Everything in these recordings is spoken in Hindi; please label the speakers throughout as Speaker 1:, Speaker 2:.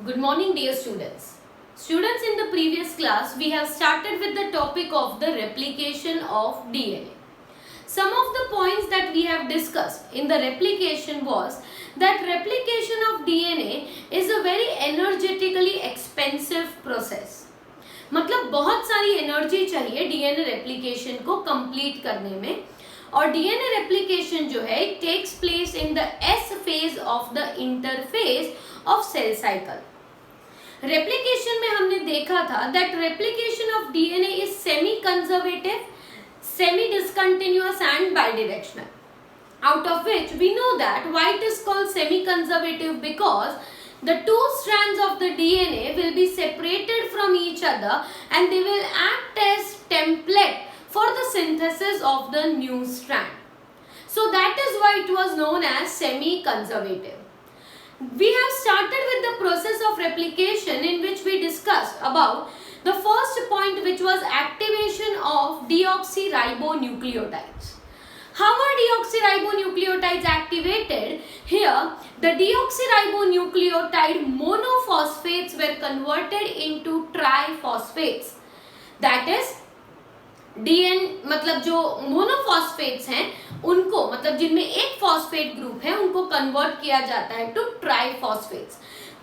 Speaker 1: Good morning, dear students. Students, in the previous class, we have started with the topic of the replication of DNA. Some of the points that we have discussed in the replication was that replication of DNA is a very energetically expensive process. मतलब बहुत सारी एनर्जी चाहिए डीएनए रेप्लिकेशन को कंप्लीट करने में, और डीएनए रेप्लिकेशन जो है it takes place in the S phase of the interphase of cell cycle. Replication में हमने देखा था that replication of DNA is semi conservative, semi discontinuous and bidirectional, out of which we know that why it is called semi conservative, because the two strands of the DNA will be separated from each other and they will act as template for the synthesis of the new strand. So that is why it was known as semi conservative. We have started with the process of replication, in which we discussed about the first point, which was activation of deoxyribonucleotides. How are deoxyribonucleotides activated? Here, the deoxyribonucleotide monophosphates were converted into triphosphates. That is, मतलब जो मोनोफॉस्फेट्स हैं उनको, मतलब जिनमें एक फॉस्फेट ग्रुप है, उनको कन्वर्ट किया जाता है टू ट्राइफॉस्फेट्स।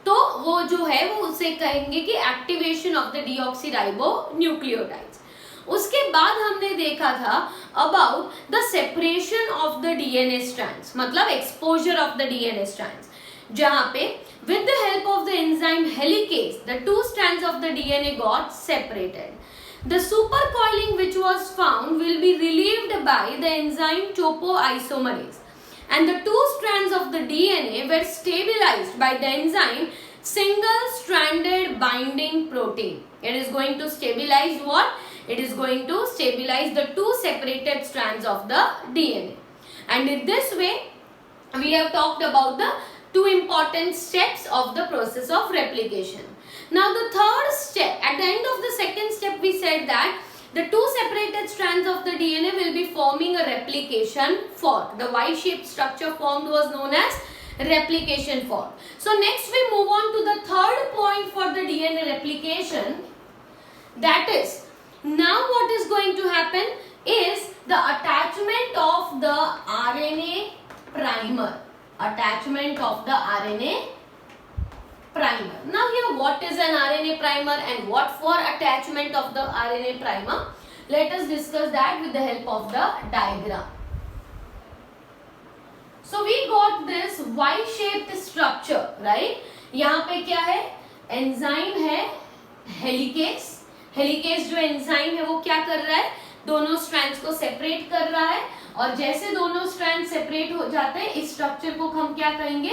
Speaker 1: तो वो जो है वो उसे कहेंगे कि एक्टिवेशन ऑफ द डीऑक्सीराइबोन्यूक्लियोटाइड्स। उसके बाद हमने देखा था about the separation of the DNA strands, मतलब exposure of the DNA strands, जहां पे with the help of the enzyme helicase the two strands of the DNA got separated. The supercoiling which was found will be relieved by the enzyme topoisomerase, and the two strands of the DNA were stabilized by the enzyme single-stranded binding protein. It is going to stabilize what? It is going to stabilize the two separated strands of the DNA. And in this way, we have talked about the two important steps of the process of replication. Now the third step, at the end of the second step, we said that the two separated strands of the DNA will be forming a replication fork. The Y-shaped structure formed was known as replication fork. So next we move on to the third point for the DNA replication. That is, now what is going to happen is the attachment of the RNA primer. Attachment of the RNA primer. Now here, what is an RNA primer and what for attachment of the RNA primer? Let us discuss that with the help of the diagram. So we got this Y-shaped structure, right? यहाँ पे क्या है? एंजाइम है हेलिकेज। हेलिकेज जो एंजाइम है वो क्या कर रहा है? दोनों स्ट्रैंड्स को सेपरेट कर रहा है, और जैसे दोनों स्ट्रैंड सेपरेट हो जाते हैं, इस स्ट्रक्चर को हम क्या कहेंगे?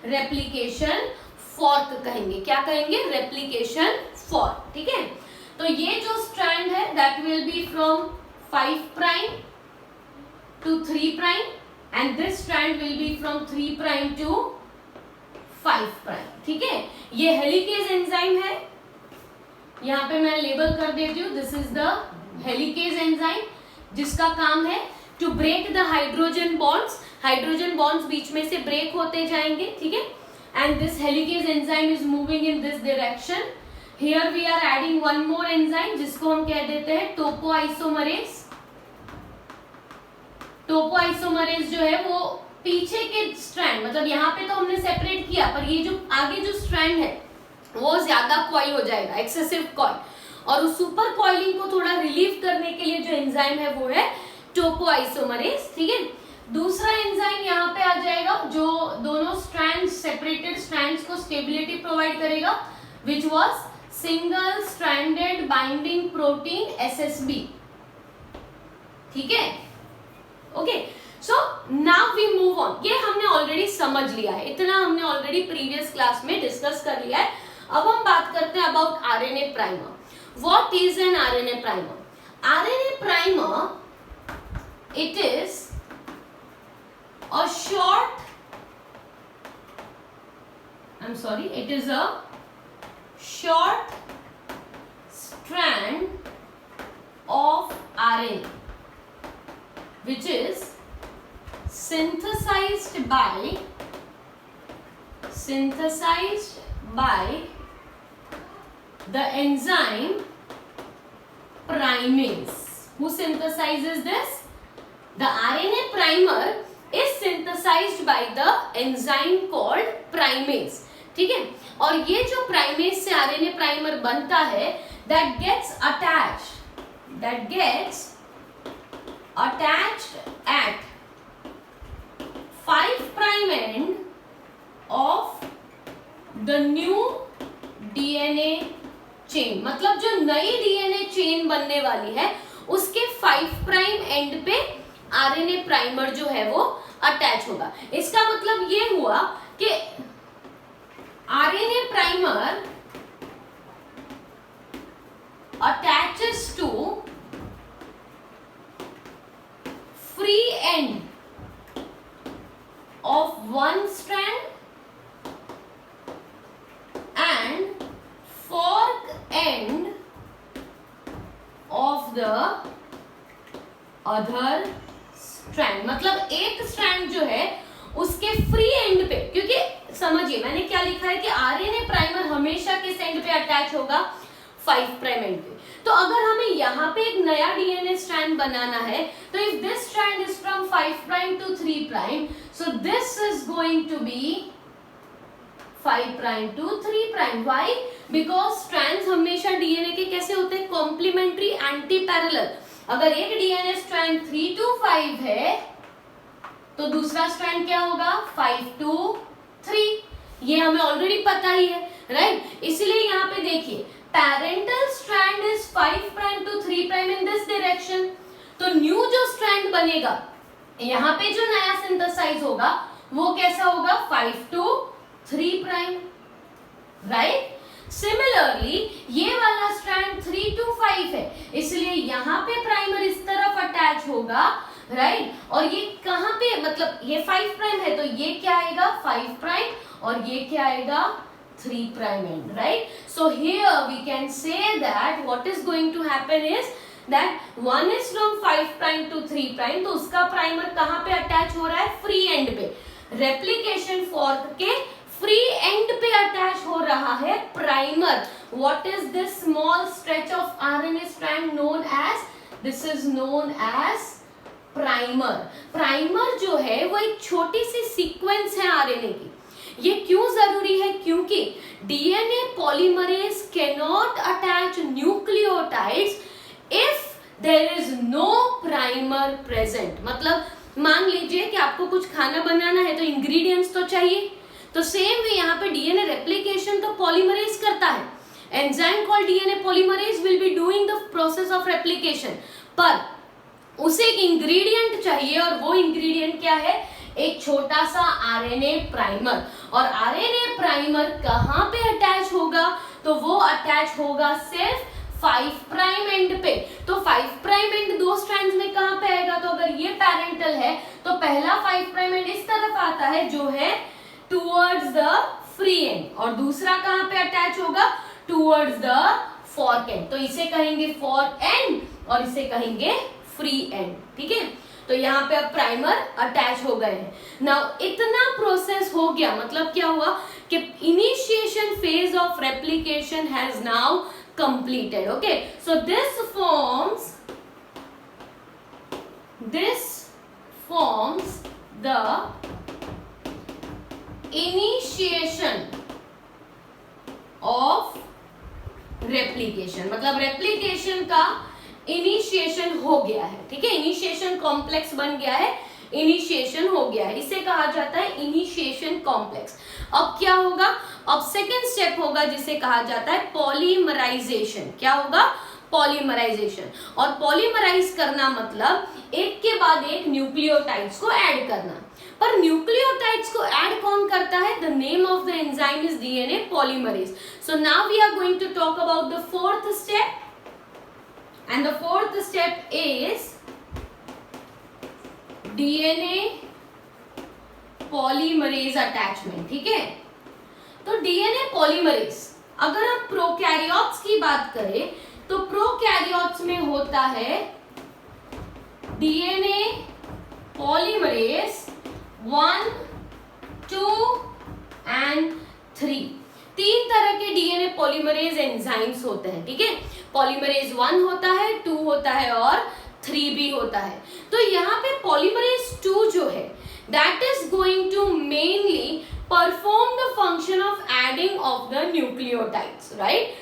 Speaker 1: रेप्लिकेशन फॉर्क कहेंगे। क्या कहेंगे? Replication fork. ठीक है, तो ये जो स्ट्रैंड है that will be from 5 prime to 3 prime, and this strand will be from 3 prime to 5 prime. ठीक है, ये हेलिकेज एंजाइम है, यहाँ पे मैं लेबल कर देती हूँ, this is the helicase enzyme, जिसका काम है to break the hydrogen bonds. Hydrogen bonds बीच में से ब्रेक होते जाएंगे। ठीक है, and this helicase enzyme is moving in this direction. Here we are adding one more enzyme जिसको हम कह देते हैं topoisomerase. Topoisomerase जो है वो पीछे के स्ट्रैंड, मतलब यहाँ पे तो हमने सेपरेट किया, पर ये जो आगे जो स्ट्रैंड है वो ज्यादा कॉइल हो जाएगा, एक्सेसिव कॉइल, और उस सुपर कॉइलिंग को थोड़ा रिलीव करने के लिए जो एंजाइम है वो है topoisomerase. ठीक है, दूसरा एंजाइम यहाँ पे आ जाएगा जो दोनों स्ट्रैंड्स, सेपरेटेड स्ट्रैंड्स को स्टेबिलिटी प्रोवाइड करेगा, which was single stranded binding protein SSB. ठीक है, okay, so now we move on. ये हमने ऑलरेडी समझ लिया है, इतना हमने ऑलरेडी प्रीवियस क्लास में डिस्कस कर लिया है. अब हम बात करते हैं about RNA primer. What is an RNA primer? RNA primer, it is a short, it is a short strand of RNA which is synthesized by the enzyme primase. Who synthesizes this? The RNA primer is synthesized by the enzyme called primase. ठीक है, और ये जो प्राइमेज से आरएनए प्राइमर बनता है, that gets attached at 5 prime end of the new DNA chain. मतलब जो नई DNA चेन बनने वाली है उसके 5 प्राइम एंड पे आरएनए प्राइमर जो है वो अटैच होगा. इसका मतलब ये हुआ कि RNA primer attaches to free end of one strand and fork end of the other strand. मतलब एक स्ट्रैंड जो है उसके फ्री एंड पे, क्योंकि समझिए मैंने क्या लिखा है कि आरएनए प्राइमर हमेशा किस एंड पे अटैच होगा, 5 प्राइम एंड पे. तो अगर हमें यहाँ पे एक नया डीएनए स्ट्रैंड बनाना है तो if this strand is from 5 prime to 3 prime, so this is going to be 5 prime to 3 prime. Why? Because strands हमेशा डीएनए के कैसे होते हैं, कॉम्प्लीमेंट्री एंटी पैरेलल. अगर एक डीएनए स्ट्रैंड 3 to 5 है तो दूसरा स्ट्रैंड क्या होगा, 5 to 3. ये हमें ऑलरेडी पता ही है, राइट? इसलिए यहाँ पे देखिए parental strand is 5 prime to 3 prime in this direction. तो न्यू जो स्ट्रैंड बनेगा, यहाँ पे जो नया सिंथेसाइज होगा वो कैसा होगा, 5 to 3 प्राइम, राइट? सिमिलरली ये वाला स्ट्रैंड 3 to 5 है, इसलिए यहाँ पे प्राइमर इस तरफ अटैच होगा, राइट? और ये कहाँ पे, मतलब ये 5 प्राइम है तो ये क्या आएगा, 5 प्राइम, और ये क्या आएगा, 3 prime end, right? So here we can say that what is going to happen is that one is from 5 prime to 3 prime, तो उसका प्राइमर कहाँ पे अटैच हो रहा है, फ्री एंड पे. रेप्लिकेशन फॉर्क के फ्री एंड पे अटैच हो रहा है primer. What is this small stretch of RNA strand known as, this is known as primer. Primer जो है वो एक छोटी सी सीक्वेंस है आरएनए की. ये क्यों जरूरी है, क्योंकि DNA polymerase cannot attach nucleotides if there is no primer present. मतलब मान लीजिए कि आपको कुछ खाना बनाना है तो इंग्रेडिएंट्स तो चाहिए, तो सेम वे यहाँ पे डीएनए रेप्लिकेशन तो पॉलीमरेज करता है. Enzyme called DNA polymerase will be doing the process of replication, पर उसे एक इंग्रेडिएंट चाहिए, और वो इंग्रेडिएंट क्या है, एक छोटा सा आरएनए प्राइमर. और आरएनए प्राइमर कहाँ पे अटैच होगा, तो वो अटैच होगा सिर्फ 5 प्राइम एंड पे. तो 5 प्राइम एंड दो स्ट्रैंड्स में कहाँ पे आएगा, तो अगर ये पैरेंटल है तो पहला 5 प्राइम एंड इस तरफ आता है जो है टूवर्ड्स द फ्री एंड, और दूसरा कहाँ पे अटैच होगा, टूवर्ड्स द फॉर्क एंड. तो इसे कहेंगे फॉर्क एंड और इसे कहेंगे फ्री एंड. ठीक है, तो यहाँ पे अब प्राइमर अटैच हो गए हैं. नाउ इतना प्रोसेस हो गया, मतलब क्या हुआ कि initiation phase of replication has now completed. Okay, so this forms the initiation of replication. मतलब replication का इनिशिएशन हो गया है. ठीक है, इनिशिएशन कॉम्प्लेक्स बन गया है, इनिशिएशन हो गया है, इसे कहा जाता है इनिशिएशन कॉम्प्लेक्स. अब क्या होगा, अब सेकेंड स्टेप होगा जिसे कहा जाता है पॉलीमराइजेशन. क्या होगा, पॉलीमराइजेशन. और पॉलीमराइज करना मतलब एक के बाद एक न्यूक्लियोटाइड्स को ऐड करना. पर न्यूक्लियोटाइड्स को ऐड कौन करता है, the name of the enzyme is DNA polymerase. So now we are going to talk about the fourth step, and the fourth step is DNA polymerase attachment. ठीक है, तो DNA polymerase अगर हम प्रोकैरियोट्स की बात करें तो प्रोकैरियोट्स में होता है DNA polymerase 1, 2 and 3. तीन तरह के डीएनए पॉलीमरेज एंजाइम्स होते हैं, ठीक है। पॉलीमरेज 1 होता है, 2 होता है और 3 भी होता है। तो यहाँ पे पॉलीमरेज 2 जो है that is going to mainly perform the function of adding of the nucleotides, right?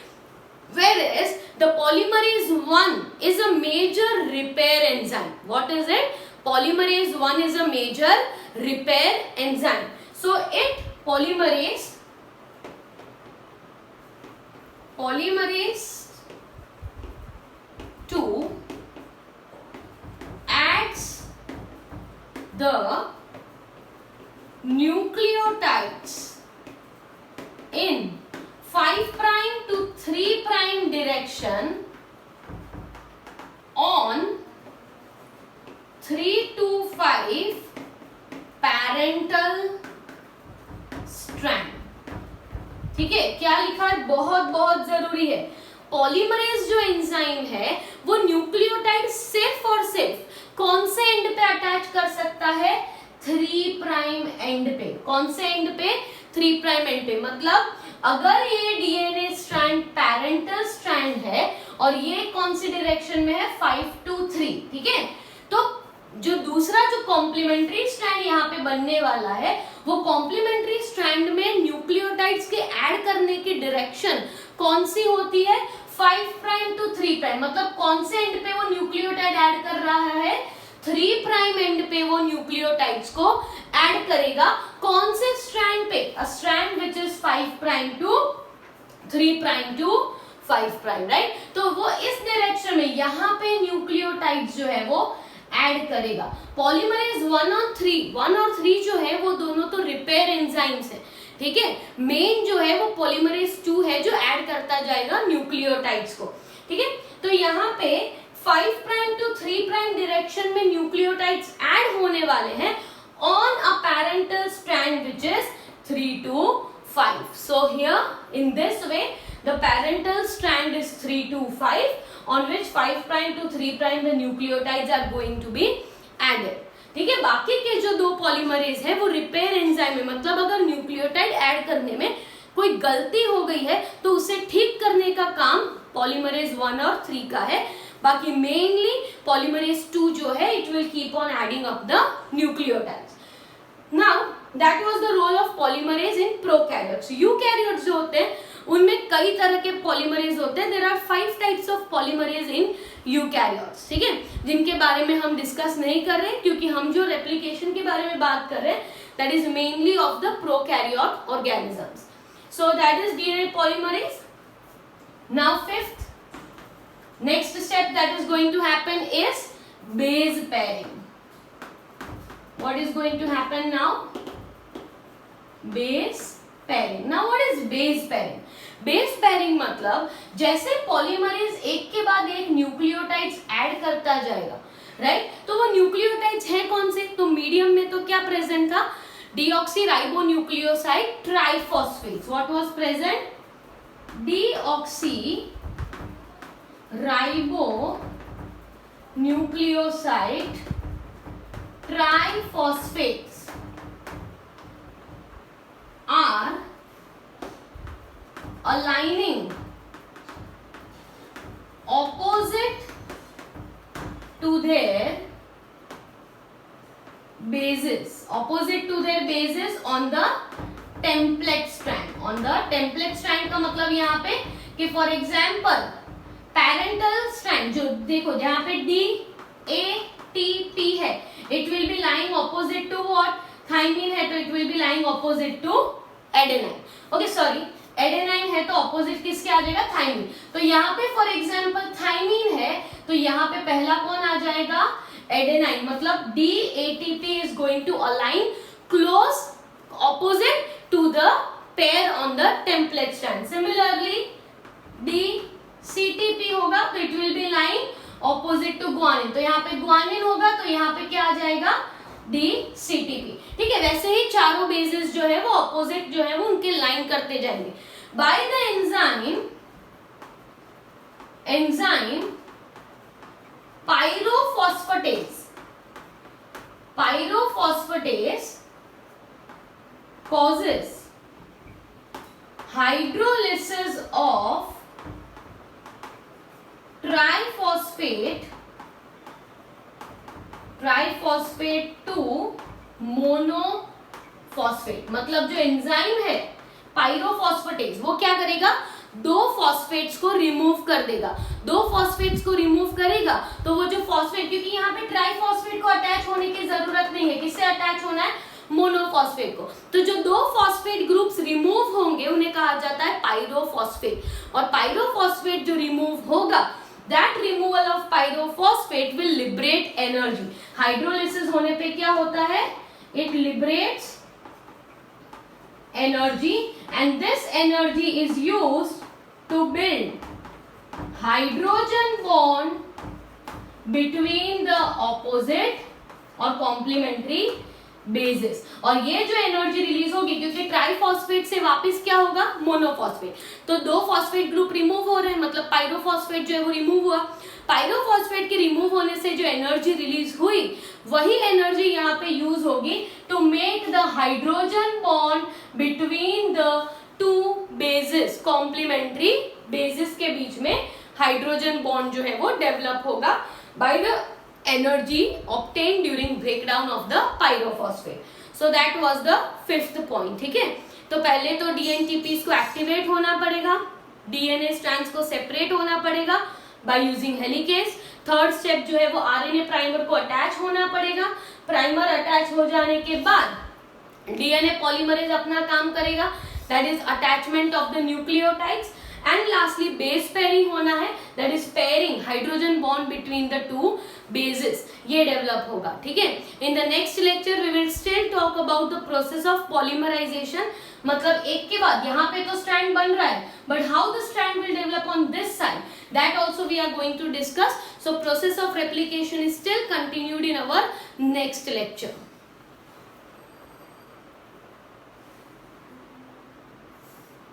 Speaker 1: Whereas the polymerase 1 is a major repair enzyme. What is it? Polymerase 1 is a major repair enzyme. So it polymerase 2 adds the nucleotides in 5' to 3' direction on 3 to 5 parental strand। ठीक है, क्या लिखा है, बहुत बहुत जरूरी है। पॉलीमरेज जो एंजाइम है वो न्यूक्लियोटाइड सिर्फ और सिर्फ कौन से एंड पे अटैच कर सकता है, 3' एंड पे। कौन से एंड पे, 3' एंड पे। मतलब अगर ये डीएनए स्ट्रैंड पेरेंटल स्ट्रैंड है और ये कौन सी डायरेक्शन में है, 5 to 3, ठीक है। तो जो दूसरा जो कॉम्प्लीमेंट्री स्ट्रैंड यहाँ पे बनने वाला है वो कॉम्प्लीमेंट्री स्ट्रैंड में न्यूक्लियोटाइड्स के ऐड करने की डायरेक्शन कौन सी होती है, 5' to 3'। मतलब कौन से एंड पे वो न्यूक्लियोटाइड ऐड कर रहा है, 3' एंड पे वो न्यूक्लियोटाइड्स को ऐड करेगा। कौन से स्ट्रैंड पे, a strand which is 5' to 3' to 5', right. तो वो इस डायरेक्शन में यहाँ पे न्यूक्लियोटाइड्स जो है वो ऐड करेगा। पॉलीमरेज 1 और 3 जो है वो दोनों तो रिपेयर एंजाइम्स है, ठीक है। मेन जो है वो पॉलीमरेज 2 है जो ऐड करता जाएगा न्यूक्लियोटाइड्स को, ठीक है। तो यहाँ पे 5' to 3' डायरेक्शन में न्यूक्लियोटाइड्स ऐड होने वाले हैं on a parental strand which is 3 to 5। So here in this way the parental strand is 3 to 5 on which 5' to 3' the nucleotides are going to be added, ठीक है। बाकी के जो दो पॉलीमरेज है वो रिपेयर एंजाइम है। मतलब अगर न्यूक्लियोटाइड ऐड करने में कोई गलती हो गई है तो उसे ठीक करने का काम पॉलीमरेज 1 और 3 का है। बाकी मेनली पॉलीमरेज 2 जो है it will keep on adding up the nucleotides. Now that was the role of polymerase in prokaryotes. Eukaryotes जो होते हैं उनमें कई तरह के पॉलीमरेज होते हैं। There are 5 types of polymerase in eukaryotes, ठीक है, जिनके बारे में हम डिस्कस नहीं कर रहे क्योंकि हम जो रेप्लिकेशन के बारे में बात कर रहे हैं that is mainly of the prokaryote organisms. So that is DNA polymerase. Now fifth next step that is going to happen is base pairing. What is going to happen now? Base pairing. Now what is base pairing? Base pairing मतलब जैसे पॉलीमरेज एक के बाद एक न्यूक्लियोटाइड्स ऐड करता जाएगा, राइट। तो वो न्यूक्लियोटाइड्स हैं कौन से, तो मीडियम में तो क्या प्रेजेंट था, deoxyribonucleoside triphosphates. What was present, deoxy ribonucleoside triphosphates are aligning opposite to their bases on the template strand। on the template strand का मतलब यहाँ पे कि फॉर एग्जाम्पल पेरेंटल स्ट्रैंड जो देखो जहां पे DATP है it will be lying opposite to what, thymine है तो it will be lying opposite to adenine. Okay sorry, adenine है तो ऑपोजिट किसके आ जाएगा, थाइमिन। तो यहाँ पे फॉर एग्जांपल थाइमिन है तो यहाँ पे पहला कौन आ जाएगा, एडेनाइन। मतलब DATP is going to align close opposite to the pair on the template strand. Similarly CTP होगा तो it will be line opposite to guanine. तो यहाँ पे ग्वानिन होगा तो यहाँ पे क्या आ जाएगा, DCTP, ठीक है। वैसे ही चारों बेसिस जो है वो ऑपोजिट जो है वो उनके लाइन करते जाएंगे by the enzyme pyrophosphatase causes hydrolysis of triphosphate to monophosphate. मतलब जो एंजाइम है पायरोफॉस्फेटेज वो क्या करेगा, दो फॉस्फेट्स को रिमूव कर देगा। दो फॉस्फेट्स को रिमूव करेगा तो वो जो फॉस्फेट, क्योंकि यहाँ पे ट्राइफॉस्फेट को अटैच होने की जरूरत नहीं है, किससे अटैच होना है, मोनोफॉस्फेट को। तो जो दो फॉस्फेट ग्रुप्स रिमूव होंगे उन्हें कहा जाता है पायरोफॉस्फेट। और पायरोफॉस्फेट जो रिमूव होगा, that removal of pyrophosphate will liberate energy. Hydrolysis होने पे क्या होता है, it liberates energy and this energy is used to build hydrogen bond between the opposite और complementary bases। और ये जो एनर्जी रिलीज होगी, क्योंकि ट्राइफॉस्फेट से वापस क्या होगा, मोनोफॉस्फेट, तो दो फॉस्फेट ग्रुप रिमूव हो रहे हैं, मतलब पायरोफॉस्फेट जो है वो रिमूव हुआ। पायरोफॉस्फेट के रिमूव होने से जो एनर्जी रिलीज हुई, वही एनर्जी यहाँ पे यूज होगी to make the hydrogen bond between the two bases, complementary bases के बीच में हाइड्रोजन बॉन्ड जो है वो डेवलप होगा by the energy obtained during breakdown of the pyrophosphate. So that was the fifth point। ठीक है, तो पहले तो DNTPs को एक्टिवेट होना पड़ेगा, DNA strands को सेपरेट होना पड़ेगा by using helicase। Third step जो है वो RNA प्राइमर को अटैच होना पड़ेगा। प्राइमर अटैच हो जाने के बाद DNA पॉलीमरेज अपना काम करेगा, that is attachment of the nucleotides। And lastly base pairing होना है, that is pairing hydrogen bond between the two bases, ये डेवलप होगा। ठीक है, in the next lecture we will still talk about the process of polymerisation. मतलब एक के बाद यहाँ पे तो स्ट्रैंड बन रहा है, but how the strand will develop on this side, that also we are going to discuss. So process of replication is still continued in our next lecture.